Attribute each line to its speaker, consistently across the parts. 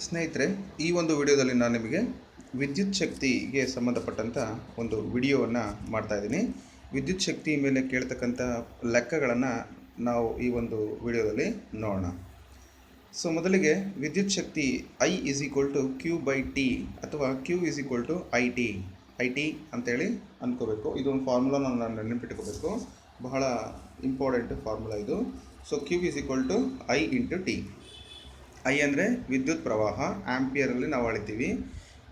Speaker 1: ಸ್ನೇಹಿತರೆ, ಈ ಒಂದು ವಿಡಿಯೋದಲ್ಲಿ ನಾನು ನಿಮಗೆ ವಿದ್ಯುತ್ ಶಕ್ತಿಗೆ ಸಂಬಂಧಪಟ್ಟಂಥ ಒಂದು ವಿಡಿಯೋವನ್ನು ಮಾಡ್ತಾಯಿದ್ದೀನಿ. ವಿದ್ಯುತ್ ಶಕ್ತಿ ಮೇಲೆ ಕೇಳ್ತಕ್ಕಂಥ ಲೆಕ್ಕಗಳನ್ನು ನಾವು ಈ ಒಂದು ವಿಡಿಯೋದಲ್ಲಿ ನೋಡೋಣ. ಸೊ ಮೊದಲಿಗೆ ವಿದ್ಯುತ್ ಶಕ್ತಿ I = Q/T ಅಥವಾ Q = IT ಅಂತೇಳಿ ಅಂದ್ಕೋಬೇಕು. ಇದೊಂದು ಫಾರ್ಮುಲಾ ನಾನು ನೆನಪಿಟ್ಕೋಬೇಕು, ಬಹಳ ಇಂಪಾರ್ಟೆಂಟ್ ಫಾರ್ಮುಲಾ ಇದು. So Q = I × T. I ಅಂದರೆ ವಿದ್ಯುತ್ ಪ್ರವಾಹ, ಆಂಪಿಯರಲ್ಲಿ ನಾವು ಅಳಿತೀವಿ.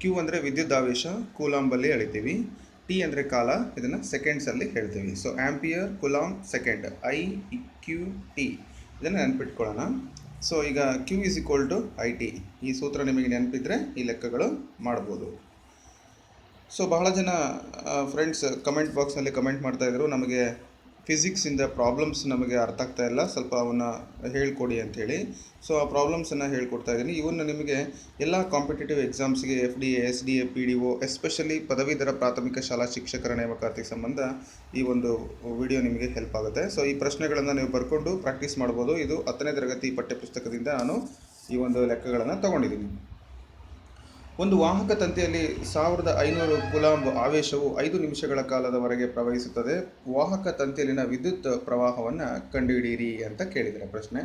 Speaker 1: Q ಅಂದರೆ ವಿದ್ಯುದಾವೇಶ, ಕೂಲಾಂಬಲ್ಲಿ ಅಳಿತೀವಿ. T ಅಂದರೆ ಕಾಲ, ಇದನ್ನು ಸೆಕೆಂಡ್ಸಲ್ಲಿ ಹೇಳ್ತೀವಿ. ಸೊ ಆಂಪಿಯರ್, ಕೂಲಾಂಬ್, ಸೆಕೆಂಡ್, IQT ಇದನ್ನು ನೆನಪಿಟ್ಕೊಳ್ಳೋಣ. ಸೊ ಈಗ Q = IT, ಈ ಸೂತ್ರ ನಿಮಗೆ ನೆನಪಿದ್ರೆ ಈ ಲೆಕ್ಕಗಳು ಮಾಡ್ಬೋದು. ಸೊ ಬಹಳ ಜನ ಫ್ರೆಂಡ್ಸ್ ಕಮೆಂಟ್ ಬಾಕ್ಸ್ನಲ್ಲಿ ಕಮೆಂಟ್ ಮಾಡ್ತಾಯಿದ್ರು, ನಮಗೆ ಫಿಸಿಕ್ಸಿಂದ ಪ್ರಾಬ್ಲಮ್ಸ್ ನಮಗೆ ಅರ್ಥ ಆಗ್ತಾ ಇಲ್ಲ, ಸ್ವಲ್ಪ ಅವನ್ನ ಹೇಳ್ಕೊಡಿ ಅಂಥೇಳಿ. ಸೊ ಆ ಪ್ರಾಬ್ಲಮ್ಸನ್ನು ಹೇಳ್ಕೊಡ್ತಾ ಇದ್ದೀನಿ. ಇವನ್ನ ನಿಮಗೆ ಎಲ್ಲ ಕಾಂಪಿಟೇಟಿವ್ ಎಕ್ಸಾಮ್ಸ್ಗೆ, FDA, SDA, PDO, ಎಸ್ಪೆಷಲಿ ಪದವೀಧರ ಪ್ರಾಥಮಿಕ ಶಾಲಾ ಶಿಕ್ಷಕರ ನೇಮಕಾತಿ ಸಂಬಂಧ ಈ ಒಂದು ವಿಡಿಯೋ ನಿಮಗೆ ಹೆಲ್ಪ್ ಆಗುತ್ತೆ. ಸೊ ಈ ಪ್ರಶ್ನೆಗಳನ್ನು ನೀವು ಬರ್ಕೊಂಡು ಪ್ರಾಕ್ಟೀಸ್ ಮಾಡ್ಬೋದು. ಇದು 10ನೇ ತರಗತಿ ಪಠ್ಯಪುಸ್ತಕದಿಂದ ನಾನು ಈ ಒಂದು ಲೆಕ್ಕಗಳನ್ನು ತಗೊಂಡಿದ್ದೀನಿ. ಒಂದು ವಾಹಕ ತಂತಿಯಲ್ಲಿ 1500 ಕೂಲಾಂಬ್ ಆವೇಶವು 5 ನಿಮಿಷಗಳ ಕಾಲದವರೆಗೆ ಪ್ರವಹಿಸುತ್ತದೆ. ವಾಹಕ ತಂತಿಯಲ್ಲಿನ ವಿದ್ಯುತ್ ಪ್ರವಾಹವನ್ನು ಕಂಡುಹಿಡಿಯಿರಿ ಅಂತ ಕೇಳಿದರೆ ಪ್ರಶ್ನೆ.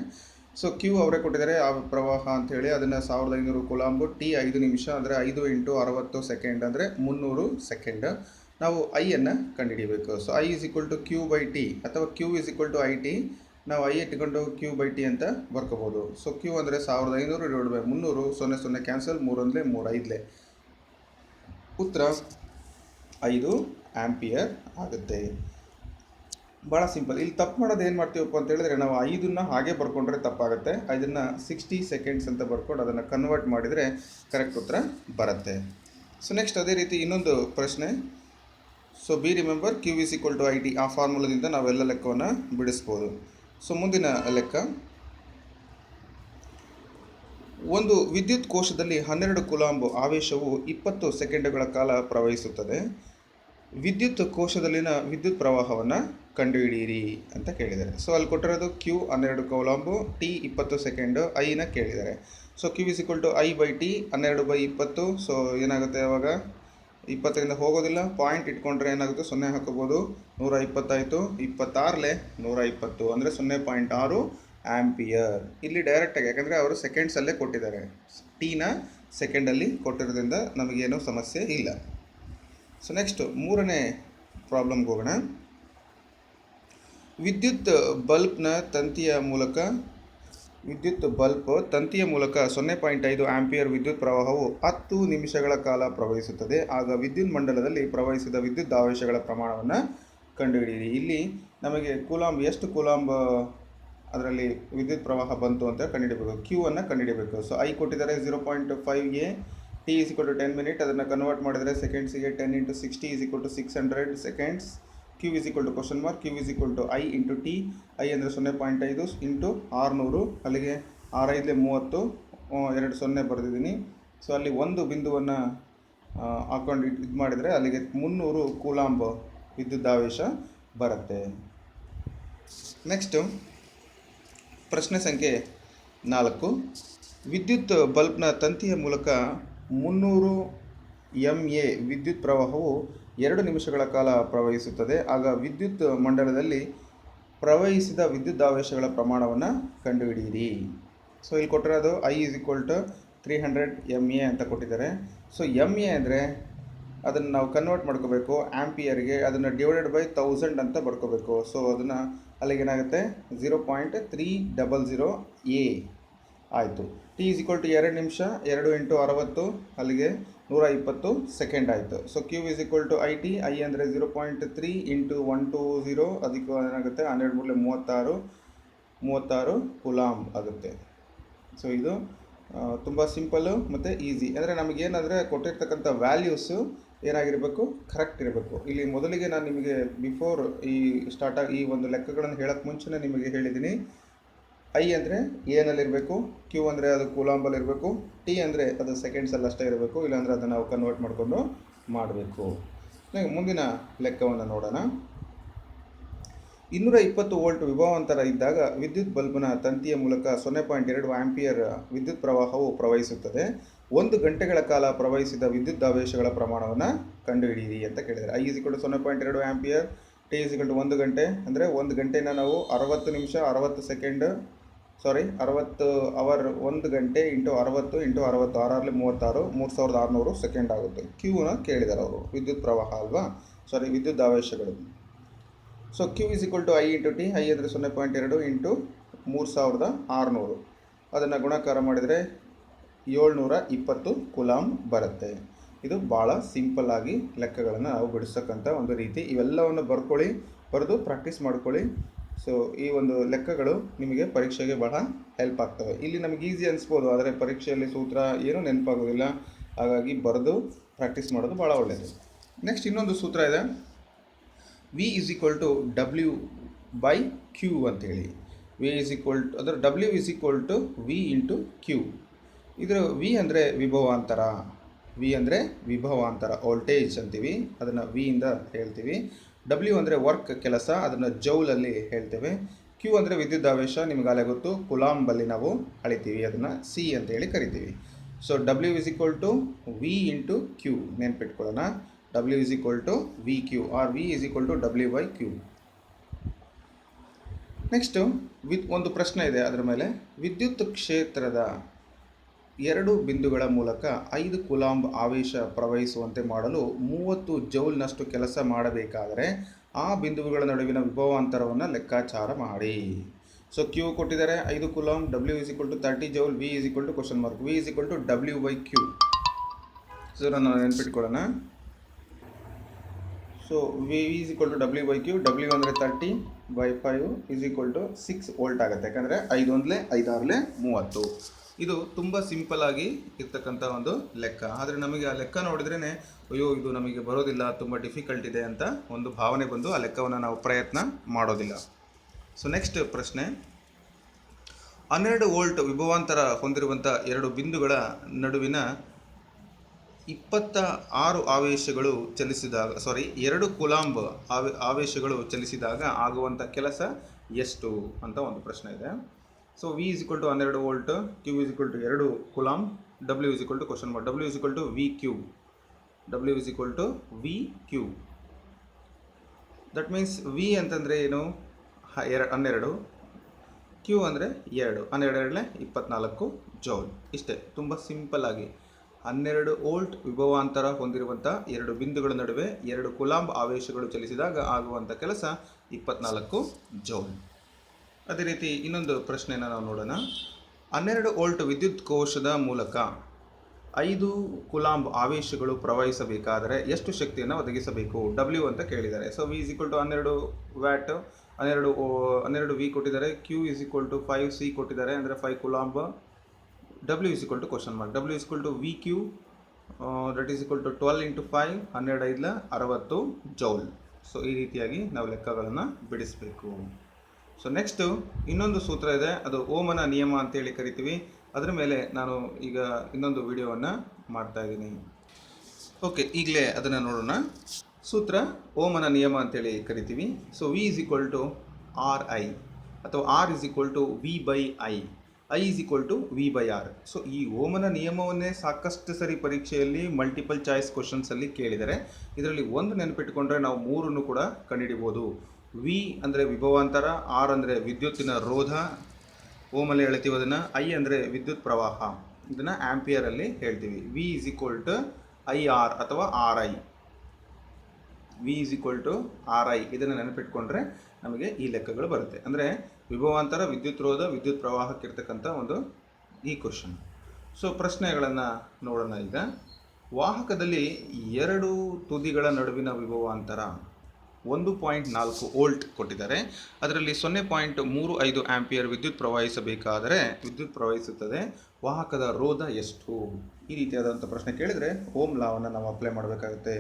Speaker 1: ಸೊ Q ಅವರೇ ಕೊಟ್ಟಿದ್ದಾರೆ ಆ ಪ್ರವಾಹ ಅಂಥೇಳಿ, ಅದನ್ನು 1500 ಕೂಲಾಂಬ್, T 5 ನಿಮಿಷ ಅಂದರೆ 5 × 60 ಸೆಕೆಂಡ್ ಅಂದರೆ 300 ಸೆಕೆಂಡ್. ನಾವು ಐಯನ್ನು ಕಂಡುಹಿಡಿಯಬೇಕು. ಸೊ I = Q/T ಅಥವಾ Q = IT. ನಾವು I ಇಟ್ಕೊಂಡು Q/T ಅಂತ ಬರ್ಕೋಬೋದು. ಸೊ Q ಅಂದರೆ 1500 / 300, 0 ಕ್ಯಾನ್ಸಲ್, 3 ಅಂದರೆ 3 5. ಉತ್ತರ 5 ಆಂಪಿಯರ್ ಆಗುತ್ತೆ. ಭಾಳ ಸಿಂಪಲ್. ಇಲ್ಲಿ ತಪ್ಪು ಮಾಡೋದು ಏನು ಮಾಡ್ತೀವಪ್ಪ ಅಂತ ಹೇಳಿದ್ರೆ, ನಾವು 5ನ್ನು ಹಾಗೆ ಬರ್ಕೊಂಡ್ರೆ ತಪ್ಪಾಗುತ್ತೆ. 5ನ್ನು 60 ಸೆಕೆಂಡ್ಸ್ ಅಂತ ಬರ್ಕೊಂಡು ಅದನ್ನು ಕನ್ವರ್ಟ್ ಮಾಡಿದರೆ ಕರೆಕ್ಟ್ ಉತ್ತರ ಬರುತ್ತೆ. ಸೊ ನೆಕ್ಸ್ಟ್ ಅದೇ ರೀತಿ ಇನ್ನೊಂದು ಪ್ರಶ್ನೆ. So B remember Q = IT, ಆ ಫಾರ್ಮುಲಾದಿಂದ ನಾವೆಲ್ಲ ಲೆಕ್ಕವನ್ನು ಬಿಡಿಸ್ಬೋದು. ಸೊ ಮುಂದಿನ ಲೆಕ್ಕ, ಒಂದು ವಿದ್ಯುತ್ ಕೋಶದಲ್ಲಿ 12 ಕೂಲಾಂಬ್ ಆವೇಶವು 20 ಸೆಕೆಂಡುಗಳ ಕಾಲ ಪ್ರವಹಿಸುತ್ತದೆ. ವಿದ್ಯುತ್ ಕೋಶದಲ್ಲಿನ ವಿದ್ಯುತ್ ಪ್ರವಾಹವನ್ನು ಕಂಡುಹಿಡಿಯಿರಿ ಅಂತ ಕೇಳಿದ್ದಾರೆ. ಸೊ ಅಲ್ಲಿ ಕೊಟ್ಟಿರೋದು Q 12 ಕೂಲಾಂಬು, T 20 ಸೆಕೆಂಡು, ಐನ ಕೇಳಿದ್ದಾರೆ. So Q = I/T, 12/20. ಸೊ ಏನಾಗುತ್ತೆ ಅವಾಗ, 20ರಿಂದ ಹೋಗೋದಿಲ್ಲ, ಪಾಯಿಂಟ್ ಇಟ್ಕೊಂಡ್ರೆ ಏನಾಗುತ್ತೆ, 0 ಹಾಕೋಬೋದು. 120 ಆಯಿತು, 26 120 ಅಂದರೆ 0.6 ಆಂಪಿಯರ್. ಇಲ್ಲಿ ಡೈರೆಕ್ಟಾಗಿ, ಯಾಕಂದರೆ ಅವರು ಸೆಕೆಂಡ್ಸಲ್ಲೇ ಕೊಟ್ಟಿದ್ದಾರೆ, Tನ ಸೆಕೆಂಡಲ್ಲಿ ಕೊಟ್ಟಿರೋದ್ರಿಂದ ನಮಗೇನು ಸಮಸ್ಯೆ ಇಲ್ಲ. ಸೊ ನೆಕ್ಸ್ಟ್ ಮೂರನೇ ಪ್ರಾಬ್ಲಮ್ಗೆ ಹೋಗೋಣ. ವಿದ್ಯುತ್ ಬಲ್ಬ್ ತಂತಿಯ ಮೂಲಕ 0.5 ಆಂಪಿಯರ್ ವಿದ್ಯುತ್ ಪ್ರವಾಹವು 10 ನಿಮಿಷಗಳ ಕಾಲ ಪ್ರವಹಿಸುತ್ತದೆ. ಆಗ ವಿದ್ಯುತ್ ಮಂಡಲದಲ್ಲಿ ಪ್ರವಹಿಸಿದ ವಿದ್ಯುದಾವೇಶಗಳ ಪ್ರಮಾಣವನ್ನು ಕಂಡುಹಿಡಿಯಿರಿ. ಇಲ್ಲಿ ನಮಗೆ ಕೂಲಾಂಬ್, ಎಷ್ಟು ಕೂಲಾಂಬ್ ಅದರಲ್ಲಿ ವಿದ್ಯುತ್ ಪ್ರವಾಹ ಬಂತು ಅಂತ ಕಂಡುಹಿಡಿಯಬೇಕು. Q ಅನ್ನು ಕಂಡುಹಿಡಿಯಬೇಕು. ಸೊ I ಕೊಟ್ಟಿದ್ದಾರೆ 0.5A, T = 10 ಮಿನಿಟ್. ಅದನ್ನು ಕನ್ವರ್ಟ್ ಮಾಡಿದರೆ ಸೆಕೆಂಡ್ಸಿಗೆ 10 × 60 = 600 seconds. Q = Q I × T. I ಅಂದರೆ 0.5 × 600, ಅಲ್ಲಿಗೆ 6 5 30, 2 0 ಬರೆದಿದ್ದೀನಿ. ಸೊ ಅಲ್ಲಿ ಒಂದು ಬಿಂದುವನ್ನು ಹಾಕೊಂಡು ಇದು ಮಾಡಿದರೆ ಅಲ್ಲಿಗೆ 300 ಕೂಲಾಂಬ್ ವಿದ್ಯುದಾವೇಶ ಬರುತ್ತೆ. ನೆಕ್ಸ್ಟು ಪ್ರಶ್ನೆ ಸಂಖ್ಯೆ 4. ವಿದ್ಯುತ್ ಬಲ್ಬ್ನ ತಂತಿಯ ಮೂಲಕ 300 mA ವಿದ್ಯುತ್ ಪ್ರವಾಹವು 2 ನಿಮಿಷಗಳ ಕಾಲ ಪ್ರವಹಿಸುತ್ತದೆ. ಆಗ ವಿದ್ಯುತ್ ಮಂಡಲದಲ್ಲಿ ಪ್ರವಹಿಸಿದ ವಿದ್ಯುದಾವೇಶಗಳ ಪ್ರಮಾಣವನ್ನು ಕಂಡುಹಿಡಿಯಿರಿ. ಸೊ ಇಲ್ಲಿ ಕೊಟ್ಟಿರೋದು I = 300 mA ಅಂತ ಕೊಟ್ಟಿದ್ದಾರೆ. ಸೊ mA ಅಂದರೆ ಅದನ್ನು ನಾವು ಕನ್ವರ್ಟ್ ಮಾಡ್ಕೋಬೇಕು ಆಂಪಿಯರ್ಗೆ, ಅದನ್ನು /1000 ಅಂತ ಬರ್ಕೋಬೇಕು. ಸೊ ಅದನ್ನು ಅಲ್ಲಿಗೆ ಏನಾಗುತ್ತೆ, 0.300 A ಆಯಿತು. T = 2 ನಿಮಿಷ, 2 × 60, ಅಲ್ಲಿಗೆ 120 ಸೆಕೆಂಡ್ ಆಯಿತು. So Q = IT. I ಅಂದರೆ 0.3 × 120, ಅದಕ್ಕೆ ಏನಾಗುತ್ತೆ 12 × 36 ಕೂಲಾಂಬ್ ಆಗುತ್ತೆ. ಸೊ ಇದು ತುಂಬ ಸಿಂಪಲ್ಲು ಮತ್ತು ಈಸಿ. ಅಂದರೆ ನಮಗೇನಾದರೆ ಕೊಟ್ಟಿರ್ತಕ್ಕಂಥ ವ್ಯಾಲ್ಯೂಸು ಏನಾಗಿರಬೇಕು, ಕರೆಕ್ಟ್ ಇರಬೇಕು. ಇಲ್ಲಿ ಮೊದಲಿಗೆ ನಾನು ನಿಮಗೆ ಬಿಫೋರ್ ಈ ಒಂದು ಲೆಕ್ಕಗಳನ್ನು ಹೇಳೋಕ್ಕೆ ಮುಂಚೆ ನಿಮಗೆ ಹೇಳಿದ್ದೀನಿ, I ಅಂದರೆ ಏನಲ್ಲಿರಬೇಕು, Q ಅಂದರೆ ಅದು ಕೂಲಾಂಬಲ್ಲಿರಬೇಕು, T ಅಂದರೆ ಅದು ಸೆಕೆಂಡ್ಸಲ್ಲಿ ಅಷ್ಟೇ ಇರಬೇಕು, ಇಲ್ಲಾಂದರೆ ಅದನ್ನು ನಾವು ಕನ್ವರ್ಟ್ ಮಾಡಿಕೊಂಡು ಮಾಡಬೇಕು. ಮುಂದಿನ ಲೆಕ್ಕವನ್ನು ನೋಡೋಣ. 220 ವೋಲ್ಟ್ ವಿಭವಾಂತರ ಇದ್ದಾಗ ವಿದ್ಯುತ್ ಬಲ್ಬ್ನ ತಂತಿಯ ಮೂಲಕ 0.2 ಆಂಪಿಯರ್ ವಿದ್ಯುತ್ ಪ್ರವಾಹವು ಪ್ರವಹಿಸುತ್ತದೆ. 1 ಗಂಟೆಗಳ ಕಾಲ ಪ್ರವಹಿಸಿದ ವಿದ್ಯುದಾವೇಶಗಳ ಪ್ರಮಾಣವನ್ನು ಕಂಡುಹಿಡಿಯಿರಿ ಅಂತ ಕೇಳಿದ್ದಾರೆ. I = 0.2 ಆಂಪಿಯರ್, T = 1 ಗಂಟೆ. ಅಂದರೆ 1 ಗಂಟೆನ ನಾವು 60 ನಿಮಿಷ 60 ಸೆಕೆಂಡ್ 60 ಅವರ್, 1 ಗಂಟೆ ಇಂಟು 60 ಇಂಟು 60 6 36 3600 ಸೆಕೆಂಡ್ ಆಗುತ್ತೆ. ಕ್ಯೂನ ಕೇಳಿದ್ದಾರೆ ಅವರು, ವಿದ್ಯುತ್ ಪ್ರವಾಹ ಅಲ್ವಾ, ವಿದ್ಯುದಾವೇಶಗಳು. So Q = I × T. I ಅಂದರೆ 0.2 ಇಂಟು 3600, ಅದನ್ನು ಗುಣಾಕಾರ ಮಾಡಿದರೆ 720 ಕೂಲಾಂಬ್ ಬರುತ್ತೆ. ಇದು ಭಾಳ ಸಿಂಪಲ್ ಆಗಿ ಲೆಕ್ಕಗಳನ್ನು ನಾವು ಬಿಡಿಸ್ತಕ್ಕಂಥ ಒಂದು ರೀತಿ. ಇವೆಲ್ಲವನ್ನು ಬರೆದು ಪ್ರಾಕ್ಟೀಸ್ ಮಾಡ್ಕೊಳ್ಳಿ. ಸೊ ಈ ಒಂದು ಲೆಕ್ಕಗಳು ನಿಮಗೆ ಪರೀಕ್ಷೆಗೆ ಬಹಳ ಹೆಲ್ಪ್ ಆಗ್ತವೆ. ಇಲ್ಲಿ ನಮಗೆ ಈಸಿ ಅನಿಸ್ಬೋದು, ಆದರೆ ಪರೀಕ್ಷೆಯಲ್ಲಿ ಸೂತ್ರ ಏನೂ ನೆನಪಾಗೋದಿಲ್ಲ. ಹಾಗಾಗಿ ಬರೆದು ಪ್ರಾಕ್ಟೀಸ್ ಮಾಡೋದು ಭಾಳ ಒಳ್ಳೆಯದು. ನೆಕ್ಸ್ಟ್ ಇನ್ನೊಂದು ಸೂತ್ರ ಇದೆ, V = W/Q ಅಂತೇಳಿ. W = V × Q. ಇದರ V ಅಂದರೆ ವಿಭವಾಂತರ ವೋಲ್ಟೇಜ್ ಅಂತೀವಿ, ಅದನ್ನು V ಇಂದ ಹೇಳ್ತೀವಿ. W ಅಂದರೆ ವರ್ಕ್, ಕೆಲಸ, ಅದನ್ನು ಜೌಲಲ್ಲಿ ಹೇಳ್ತೇವೆ. Q ಅಂದರೆ ವಿದ್ಯುದಾವೇಶ, ನಿಮಗಾಲೇ ಗೊತ್ತು, ಕುಲಾಂಬಲ್ಲಿ ನಾವು ಅಳಿತೀವಿ, ಅದನ್ನು C ಅಂತೇಳಿ ಕರಿತೀವಿ. So W = V × Q ನೆನ್ಪಿಟ್ಕೊಳ್ಳೋಣ. W = VQ or V = W/Q. Next ಒಂದು ಪ್ರಶ್ನೆ ಇದೆ ಅದರ ಮೇಲೆ. ವಿದ್ಯುತ್ ಕ್ಷೇತ್ರದ 2 ಬಿಂದುಗಳ ಮೂಲಕ 5 ಕೂಲಾಂಬ್ ಆವೇಶ ಪ್ರವಹಿಸುವಂತೆ ಮಾಡಲು 30 ಜೌಲ್ನಷ್ಟು ಕೆಲಸ ಮಾಡಬೇಕಾದರೆ ಆ ಬಿಂದುಗಳ ನಡುವಿನ ವಿಭವಾಂತರವನ್ನು ಲೆಕ್ಕಾಚಾರ ಮಾಡಿ. ಸೊ Q ಕೊಟ್ಟಿದ್ದಾರೆ 5 ಕೂಲಾಂಬ್, W = 30 joule, V = V = W/Q. So ನಾನು ನೆನ್ಪಿಟ್ಕೊಳ್ಳೋಣ. So V = W/Q. W ಅಂದರೆ 30/5 = 6 ವೋಲ್ಟ್ ಆಗುತ್ತೆ. ಯಾಕಂದರೆ 5 1 5 6 30. ಇದು ತುಂಬ ಸಿಂಪಲ್ ಆಗಿ ಇರ್ತಕ್ಕಂಥ ಒಂದು ಲೆಕ್ಕ. ಆದರೆ ನಮಗೆ ಆ ಲೆಕ್ಕ ನೋಡಿದ್ರೇ ಅಯ್ಯೋ ಇದು ನಮಗೆ ಬರೋದಿಲ್ಲ, ತುಂಬ ಡಿಫಿಕಲ್ಟ್ ಇದೆ ಅಂತ ಒಂದು ಭಾವನೆ ಬಂದು ಆ ಲೆಕ್ಕವನ್ನು ನಾವು ಪ್ರಯತ್ನ ಮಾಡೋದಿಲ್ಲ. ಸೊ ನೆಕ್ಸ್ಟ್ ಪ್ರಶ್ನೆ, 12 ವೋಲ್ಟ್ ವಿಭವಾಂತರ ಹೊಂದಿರುವಂಥ 2 ಬಿಂದುಗಳ ನಡುವಿನ 26 ಆವೇಶಗಳು ಚಲಿಸಿದಾಗ 2 ಕೂಲಾಂಬ್ ಆವೇಶಗಳು ಚಲಿಸಿದಾಗ ಆಗುವಂಥ ಕೆಲಸ ಎಷ್ಟು ಅಂತ ಒಂದು ಪ್ರಶ್ನೆ ಇದೆ. So V = 12 volt, Q = 2 ಕೂಲಾಂಬ್, W = W = VQ. W = VQ. That means V ಅಂತಂದರೆ ಏನು, 12, Q ಅಂದರೆ 2, 12 24 ಜೌಲ್. ಇಷ್ಟೇ, ತುಂಬ ಸಿಂಪಲ್ ಆಗಿ 12 ವೋಲ್ಟ್ ವಿಭವಾಂತರ ಹೊಂದಿರುವಂಥ 2 ಬಿಂದುಗಳ ನಡುವೆ 2 ಕೂಲಾಂಬ್ ಆವೇಶಗಳು ಚಲಿಸಿದಾಗ ಆಗುವಂಥ ಕೆಲಸ 24 ಜೌಲ್. ಅದೇ ರೀತಿ ಇನ್ನೊಂದು ಪ್ರಶ್ನೆಯನ್ನು ನಾವು ನೋಡೋಣ. 12 ವೋಲ್ಟ್ ವಿದ್ಯುತ್ ಕೋಶದ ಮೂಲಕ 5 ಕೂಲಾಂಬ್ ಆವೇಶಗಳು ಪ್ರವಹಿಸಬೇಕಾದರೆ ಎಷ್ಟು ಶಕ್ತಿಯನ್ನು ಒದಗಿಸಬೇಕು, W ಅಂತ ಕೇಳಿದ್ದಾರೆ. ಸೊ V = 12 ವ್ಯಾಟ್, 12 V ಕೊಟ್ಟಿದ್ದಾರೆ, Q = 5 C ಕೊಟ್ಟಿದ್ದಾರೆ, ಅಂದರೆ 5 ಕೂಲಾಂಬ್. W = W = VQ, that is = 12 × 5, 12 5 60 joule. So ಈ ರೀತಿಯಾಗಿ ನಾವು ಲೆಕ್ಕಗಳನ್ನು ಬಿಡಿಸಬೇಕು. ಸೊ ನೆಕ್ಸ್ಟು ಇನ್ನೊಂದು ಸೂತ್ರ ಇದೆ, ಅದು ಓಮನ ನಿಯಮ ಅಂತೇಳಿ ಕರಿತೀವಿ. ಅದರ ಮೇಲೆ ನಾನು ಈಗ ಇನ್ನೊಂದು ವಿಡಿಯೋವನ್ನು ಮಾಡ್ತಾ ಇದ್ದೀನಿ. ಓಕೆ, ಈಗಲೇ ಅದನ್ನು ನೋಡೋಣ. ಸೂತ್ರ ಓಮನ ನಿಯಮ ಅಂತೇಳಿ ಕರಿತೀವಿ. ಸೊ V = RI ಅಥವಾ R = V/I, I = V/R. So ಈ ಓಮನ ನಿಯಮವನ್ನೇ ಸಾಕಷ್ಟು ಸರಿ ಪರೀಕ್ಷೆಯಲ್ಲಿ ಮಲ್ಟಿಪಲ್ ಚಾಯ್ಸ್ ಕ್ವಶನ್ಸಲ್ಲಿ ಕೇಳಿದರೆ ಇದರಲ್ಲಿ ಒಂದು ನೆನಪಿಟ್ಟುಕೊಂಡ್ರೆ ನಾವು 3 ಕೂಡ ಕಂಡುಹಿಡಿಬೋದು. V ಅಂದರೆ ವಿಭವಾಂತರ, R ಅಂದರೆ ವಿದ್ಯುತ್ತಿನ ರೋಧ, ಓಮಲ್ಲಿ ಹೇಳ್ತೀವಿ ಅದನ್ನು. I ಅಂದರೆ ವಿದ್ಯುತ್ ಪ್ರವಾಹ, ಇದನ್ನು ಆಂಪಿಯರಲ್ಲಿ ಹೇಳ್ತೀವಿ. V = IR ಅಥವಾ RI. V = RI, ಇದನ್ನು ನೆನಪಿಟ್ಕೊಂಡ್ರೆ ನಮಗೆ ಈ ಲೆಕ್ಕಗಳು ಬರುತ್ತೆ. ಅಂದರೆ ವಿಭವಾಂತರ, ವಿದ್ಯುತ್ ರೋಧ, ವಿದ್ಯುತ್ ಪ್ರವಾಹಕ್ಕಿರ್ತಕ್ಕಂಥ ಒಂದು ಈ ಕ್ವಶನ್. ಸೊ ಪ್ರಶ್ನೆಗಳನ್ನು ನೋಡೋಣ ಈಗ. ವಾಹಕದಲ್ಲಿ 2 ತುದಿಗಳ ನಡುವಿನ ವಿಭವಾಂತರ 1.4 ವೋಲ್ಟ್ ಕೊಟ್ಟಿದ್ದಾರೆ. ಅದರಲ್ಲಿ 0.35 ಆಂಪಿಯರ್ ವಿದ್ಯುತ್ ಪ್ರವಹಿಸುತ್ತದೆ. ವಾಹಕದ ರೋಧ ಎಷ್ಟು? ಈ ರೀತಿಯಾದಂಥ ಪ್ರಶ್ನೆ ಕೇಳಿದರೆ ಓಮ್ ಲಾವನ್ನು ನಾವು ಅಪ್ಲೈ ಮಾಡಬೇಕಾಗುತ್ತೆ.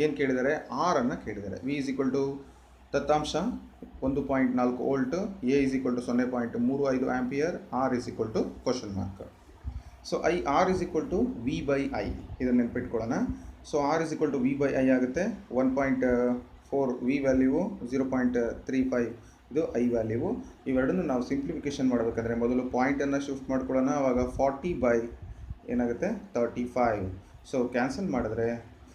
Speaker 1: ಏನು ಕೇಳಿದರೆ, ಆರ್ ಅನ್ನು ಕೇಳಿದ್ದಾರೆ. V = ದತ್ತಾಂಶ 1.4 volt, A = 0.35 ampere, R question mark. So R = V/I, ಇದನ್ನು ನೆನಪಿಟ್ಕೊಳ್ಳೋಣ. ಸೊ R = V/I ಆಗುತ್ತೆ. 1.4 V ವ್ಯಾಲ್ಯೂ, 0.35 ಇದು ಐ ವ್ಯಾಲ್ಯೂ. ಇವೆರಡನ್ನು ನಾವು ಸಿಂಪ್ಲಿಫಿಕೇಷನ್ ಮಾಡಬೇಕಂದ್ರೆ ಮೊದಲು ಪಾಯಿಂಟನ್ನು ಶಿಫ್ಟ್ ಮಾಡ್ಕೊಳ್ಳೋಣ. ಆವಾಗ 40 ಬೈ ಏನಾಗುತ್ತೆ 35. ಸೊ ಕ್ಯಾನ್ಸಲ್ ಮಾಡಿದ್ರೆ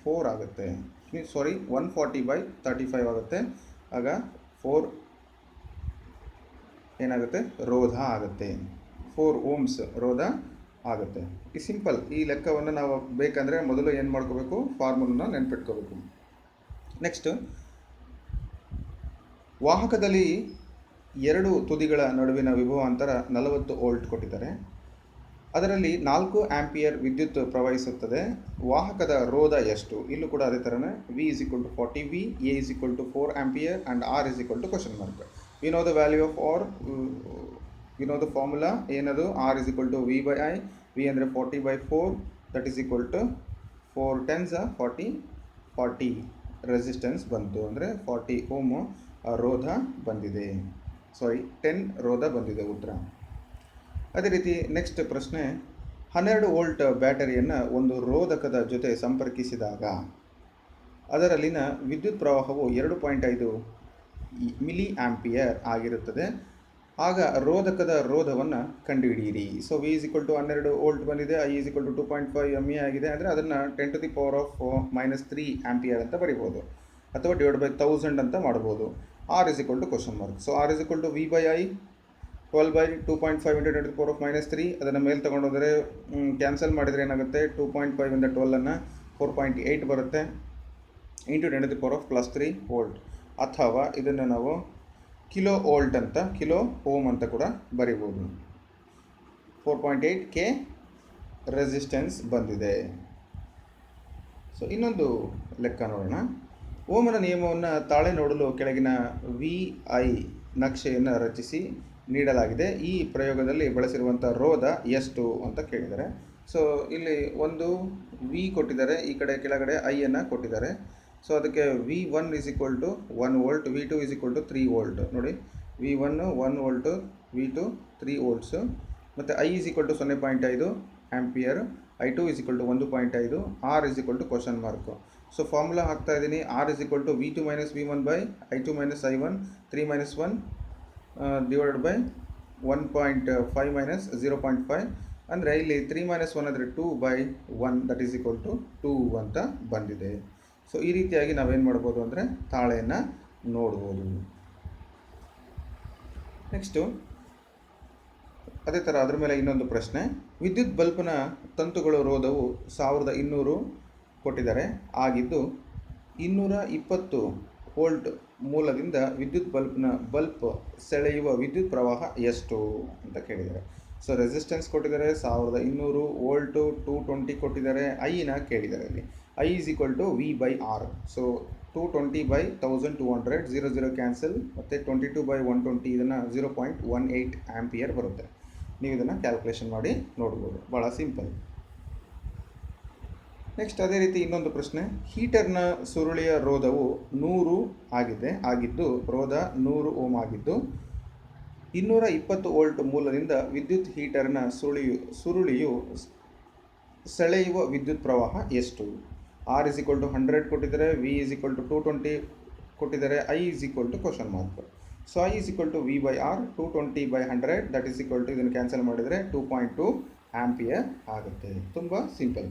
Speaker 1: 4 ಆಗುತ್ತೆ. 140 ಬೈ 35 ಆಗುತ್ತೆ. ಆಗ 4 ಏನಾಗುತ್ತೆ ರೋಧ ಆಗುತ್ತೆ. 4 ಓಮ್ಸ್ ರೋಧ ಆಗುತ್ತೆ. ಈ ಸಿಂಪಲ್ ಈ ಲೆಕ್ಕವನ್ನು ನಾವು ಬೇಕಂದರೆ ಮೊದಲು ಏನು ಮಾಡ್ಕೋಬೇಕು, ಫಾರ್ಮುಲನ್ನ ನೆನ್ಪಿಟ್ಕೋಬೇಕು. ನೆಕ್ಸ್ಟ್, ವಾಹಕದಲ್ಲಿ 2 ತುದಿಗಳ ನಡುವಿನ ವಿಭವಾಂತರ 40 ವೋಲ್ಟ್ ಕೊಟ್ಟಿದ್ದಾರೆ. ಅದರಲ್ಲಿ 4 ಆಂಪಿಯರ್ ವಿದ್ಯುತ್ ಪ್ರವಹಿಸುತ್ತದೆ. ವಾಹಕದ ರೋಧ ಎಷ್ಟು? ಇಲ್ಲೂ ಕೂಡ ಅದೇ ಥರನೇ V is equal to 40V, A is equal to 4 ampere and R is equal to question mark. We know the value of R, we know the formula ಏನದು, R is equal to V by I. V ಅಂದರೆ 40 by 4, that is equal to 4 10s 40 resistance ಬಂತು. ಅಂದರೆ 40 ohm ರೋಧ ಬಂದಿದೆ. 10 ರೋಧ ಬಂದಿದೆ ಉತ್ತರ. ಅದೇ ರೀತಿ next ಪ್ರಶ್ನೆ, 12 ವೋಲ್ಟ್ ಬ್ಯಾಟರಿಯನ್ನು ಒಂದು ರೋಧಕದ ಜೊತೆ ಸಂಪರ್ಕಿಸಿದಾಗ ಅದರಲ್ಲಿನ ವಿದ್ಯುತ್ ಪ್ರವಾಹವು 2.5 ಮಿಲಿ ಆಂಪಿಯರ್ ಆಗಿರುತ್ತದೆ. ಆಗ ರೋಧಕದ ರೋಧವನ್ನು ಕಂಡುಹಿಡಿಯಿರಿ. So V is equal to 12 volt ಬಂದಿದೆ, I is equal to 2.5 MA ಆಗಿದೆ. ಅಂದರೆ ಅದನ್ನು 10 to the power of -3 ampere ಅಂತ ಬರಿಬೋದು, ಅಥವಾ ಡಿವೈಡ್ ಬೈ 1000 ಅಂತ ಮಾಡ್ಬೋದು. R is equal to question mark. So R is equal to V by I 12 by 2.5 into 10 to the power of -3. ಅದನ್ನು ಮೇಲೆ ತೊಗೊಂಡೋದರೆ ಕ್ಯಾನ್ಸಲ್ ಮಾಡಿದರೆ ಏನಾಗುತ್ತೆ, 2.5 ಇಂದ 12 4.8 ಬರುತ್ತೆ, into 10 to the power of +3 volt. ಅಥವಾ ಇದನ್ನು ನಾವು ಕಿಲೋ ವೋಲ್ಟ್ ಅಂತ, ಕಿಲೋ ಓಮ್ ಅಂತ ಕೂಡ ಬರಿಬೋದು. 4.8 K ರೆಸಿಸ್ಟೆನ್ಸ್ ಬಂದಿದೆ. ಸೊ ಇನ್ನೊಂದು ಲೆಕ್ಕ ನೋಡೋಣ. ಓಮನ ನಿಯಮವನ್ನು ತಾಳೆ ನೋಡಲು ಕೆಳಗಿನ VI ನಕ್ಷೆಯನ್ನು ರಚಿಸಿ ನೀಡಲಾಗಿದೆ. ಈ ಪ್ರಯೋಗದಲ್ಲಿ ಬಳಸಿರುವಂಥ ರೋಧ ಎಷ್ಟು ಅಂತ ಕೇಳಿದ್ದಾರೆ. ಸೊ ಇಲ್ಲಿ ಒಂದು V ಕೊಟ್ಟಿದ್ದಾರೆ, ಈ ಕಡೆ ಕೆಳಗಡೆ ಐಯನ್ನು ಕೊಟ್ಟಿದ್ದಾರೆ. ಸೊ ಅದಕ್ಕೆ V1 is equal to 1 volt, V2 is equal to 3 volt. ನೋಡಿ, V1 1 ವೋಲ್ಟು, V2 3 ವೋಲ್ಟ್ಸು, ಮತ್ತು I is equal to 0.5 ampere, I2 is equal to 1.5, R is equal to question mark. So formula ಹಾಕ್ತಾ ಇದ್ದೀನಿ. R is equal to V2 minus V1 by I2 minus I1, 3 minus 1 divided by 1.5 minus 0.5. ಅಂದರೆ ಇಲ್ಲಿ 3 minus 1 ಅಂದರೆ 2 by 1, that is equal to 2 ಅಂತ ಬಂದಿದೆ. So ಈ ರೀತಿಯಾಗಿ ನಾವೇನು ಮಾಡ್ಬೋದು ಅಂದರೆ ತಾಳೆಯನ್ನು ನೋಡ್ಬೋದು. ನೆಕ್ಸ್ಟು ಅದೇ ಥರ ಅದರ ಮೇಲೆ ಇನ್ನೊಂದು ಪ್ರಶ್ನೆ, ವಿದ್ಯುತ್ ಬಲ್ಬ್ನ ತಂತುಗಳ ರೋಧವು 1200 ಕೊಟ್ಟಿದ್ದಾರೆ ಆಗಿದ್ದು 220 ವೋಲ್ಟ್ ಮೂಲದಿಂದ ವಿದ್ಯುತ್ ಬಲ್ಬ್ ಸೆಳೆಯುವ ವಿದ್ಯುತ್ ಪ್ರವಾಹ ಎಷ್ಟು ಅಂತ ಕೇಳಿದ್ದಾರೆ. ಸೊ ರೆಸಿಸ್ಟೆನ್ಸ್ ಕೊಟ್ಟಿದ್ದಾರೆ 1200 ವೋಲ್ಟು, 220 ಕೊಟ್ಟಿದ್ದಾರೆ, ಐನ ಕೇಳಿದ್ದಾರೆ. ಇಲ್ಲಿ I is equal to V by R. So 220 by 1200, 0 cancel, ಮತ್ತು 22 by 120 ಇದನ್ನು 0.18 ಆಂಪಿಯರ್ ಬರುತ್ತೆ. ನೀವು ಇದನ್ನು ಕ್ಯಾಲ್ಕುಲೇಷನ್ ಮಾಡಿ ನೋಡ್ಬೋದು, ಭಾಳ ಸಿಂಪಲ್. ನೆಕ್ಸ್ಟ್ ಅದೇ ರೀತಿ ಇನ್ನೊಂದು ಪ್ರಶ್ನೆ, ಹೀಟರ್ನ ಸುರುಳಿಯ ರೋಧವು 100 ಆಗಿದ್ದು ರೋಧ 100 ಓಮ್ ಆಗಿದ್ದು 220 ವೋಲ್ಟ್ ಮೂಲದಿಂದ ವಿದ್ಯುತ್ ಹೀಟರ್ನ ಸುರುಳಿಯು ಸೆಳೆಯುವ ವಿದ್ಯುತ್ ಪ್ರವಾಹ ಎಷ್ಟು? R is equal to 100 ಕೊಟ್ಟಿದ್ದಾರೆ, V is equal to 220 ಕೊಟ್ಟಿದ್ದಾರೆ, I is equal to question mark. So I is equal to V by R, 220 by 100, that is equal to ಇದನ್ನು ಕ್ಯಾನ್ಸಲ್ ಮಾಡಿದರೆ 2.2 ಆಂಪಿಯರ್ ಆಗುತ್ತೆ. ತುಂಬ ಸಿಂಪಲ್.